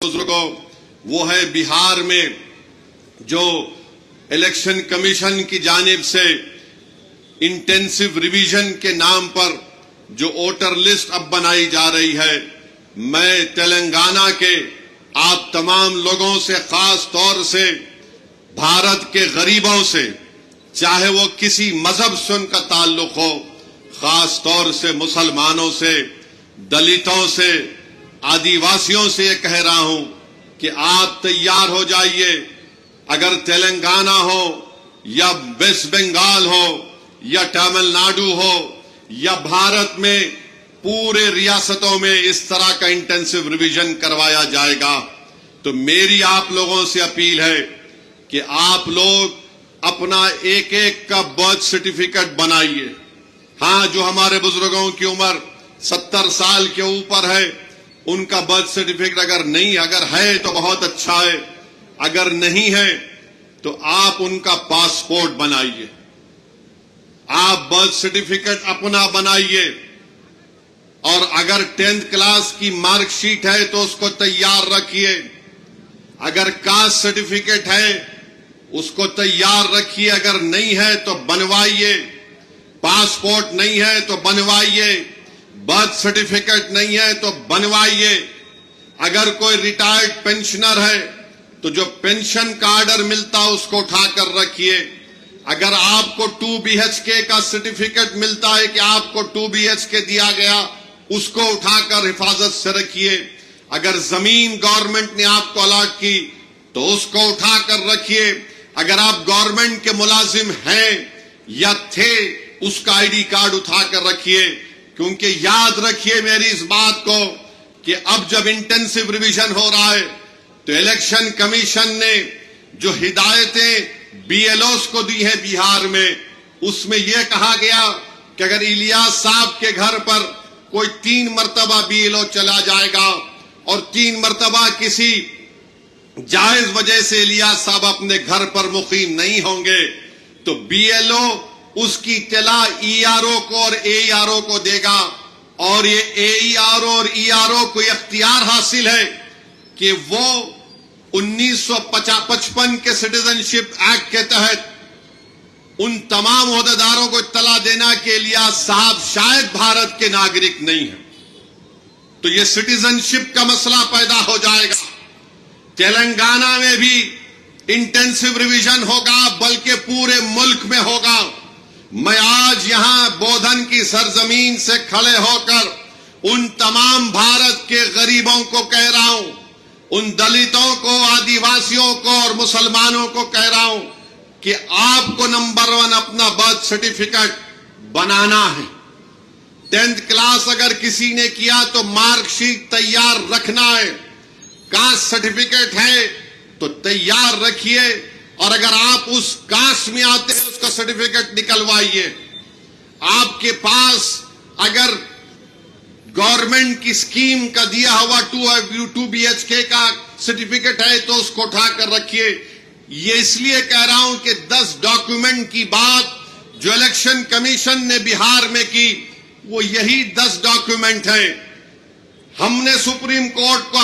بزرگوں وہ ہے بہار میں جو الیکشن کمیشن کی جانب سے انٹینسو ریویژن کے نام پر جو ووٹر لسٹ اب بنائی جا رہی ہے، میں تلنگانہ کے آپ تمام لوگوں سے، خاص طور سے بھارت کے غریبوں سے، چاہے وہ کسی مذہب سے ان کا تعلق ہو، خاص طور سے مسلمانوں سے، دلتوں سے، آدیواسیوں سے یہ کہہ رہا ہوں کہ آپ تیار ہو جائیے۔ اگر تلنگانہ ہو یا ویسٹ بنگال ہو یا تامل ناڈو ہو یا بھارت میں پورے ریاستوں میں اس طرح کا انٹینسو ریویژن کروایا جائے گا، تو میری آپ لوگوں سے اپیل ہے کہ آپ لوگ اپنا ایک ایک کا برتھ سرٹیفکیٹ بنائیے۔ ہاں، جو ہمارے بزرگوں کی عمر 70 سال کے اوپر ہے، ان کا برتھ سرٹیفکیٹ اگر ہے تو بہت اچھا ہے، اگر نہیں ہے تو آپ ان کا پاسپورٹ بنائیے، آپ برتھ سرٹیفکیٹ اپنا بنائیے، اور اگر 10th کلاس کی مارک شیٹ ہے تو اس کو تیار رکھیے، اگر کاسٹ سرٹیفکیٹ ہے اس کو تیار رکھیے، اگر نہیں ہے تو بنوائیے، پاسپورٹ نہیں ہے تو بنوائیے، برتھ سرٹیفکیٹ نہیں ہے تو بنوائیے۔ اگر کوئی ریٹائرڈ پینشنر ہے تو جو پینشن کا آرڈر ملتا اس کو اٹھا کر رکھیے۔ اگر آپ کو 2 BHK کا سرٹیفکیٹ ملتا ہے کہ آپ کو 2 BHK دیا گیا، اس کو اٹھا کر حفاظت سے رکھیے۔ اگر زمین گورنمنٹ نے آپ کو الاٹ کی تو اس کو اٹھا کر رکھیے۔ اگر آپ گورنمنٹ کے ملازم ہیں یا تھے، اس کا ID کارڈ اٹھا کر رکھیے، کیونکہ یاد رکھیے میری اس بات کو کہ اب جب انٹینسو ریویژن ہو رہا ہے تو الیکشن کمیشن نے جو ہدایتیں BLOs کو دی ہیں بہار میں، اس میں یہ کہا گیا کہ اگر الیاس صاحب کے گھر پر کوئی 3 مرتبہ BLO چلا جائے گا اور 3 مرتبہ کسی جائز وجہ سے الیاس صاحب اپنے گھر پر مقیم نہیں ہوں گے تو BLO اس کی اطلاع ERO کو اور AERO کو دے گا، اور یہ AERO اور ERO کو اختیار حاصل ہے کہ وہ 1955 کے سٹیزن شپ ایکٹ کے تحت ان تمام عہدیداروں کو اطلاع دینا کہ الیاس صاحب شاید بھارت کے ناگرک نہیں ہیں، تو یہ سٹیزن شپ کا مسئلہ پیدا ہو جائے گا۔ تلنگانہ میں بھی انٹینسو ریویژن ہوگا، بلکہ پورے ملک میں ہوگا۔ میں آج یہاں بودھن کی سرزمین سے کھڑے ہو کر ان تمام بھارت کے غریبوں کو کہہ رہا ہوں، ان دلتوں کو، آدیواسیوں کو اور مسلمانوں کو کہہ رہا ہوں کہ آپ کو نمبر 1 اپنا برتھ سرٹیفکیٹ بنانا ہے۔ 10th کلاس اگر کسی نے کیا تو مارک شیٹ تیار رکھنا ہے، کاسٹ سرٹیفکیٹ ہے تو تیار رکھیے، اور اگر آپ اس کاسٹ میں آتے ہیں اس کا سرٹیفکیٹ نکلوائیے۔ آپ کے پاس اگر گورنمنٹ کی سکیم کا دیا ہوا 2 BHK کا سرٹیفکیٹ ہے تو اس کو اٹھا کر رکھیے۔ یہ اس لیے کہہ رہا ہوں کہ 10 ڈاکیومنٹ کی بات جو الیکشن کمیشن نے بہار میں کی وہ یہی 10 ڈاکیومنٹ ہیں۔ ہم نے سپریم کورٹ کو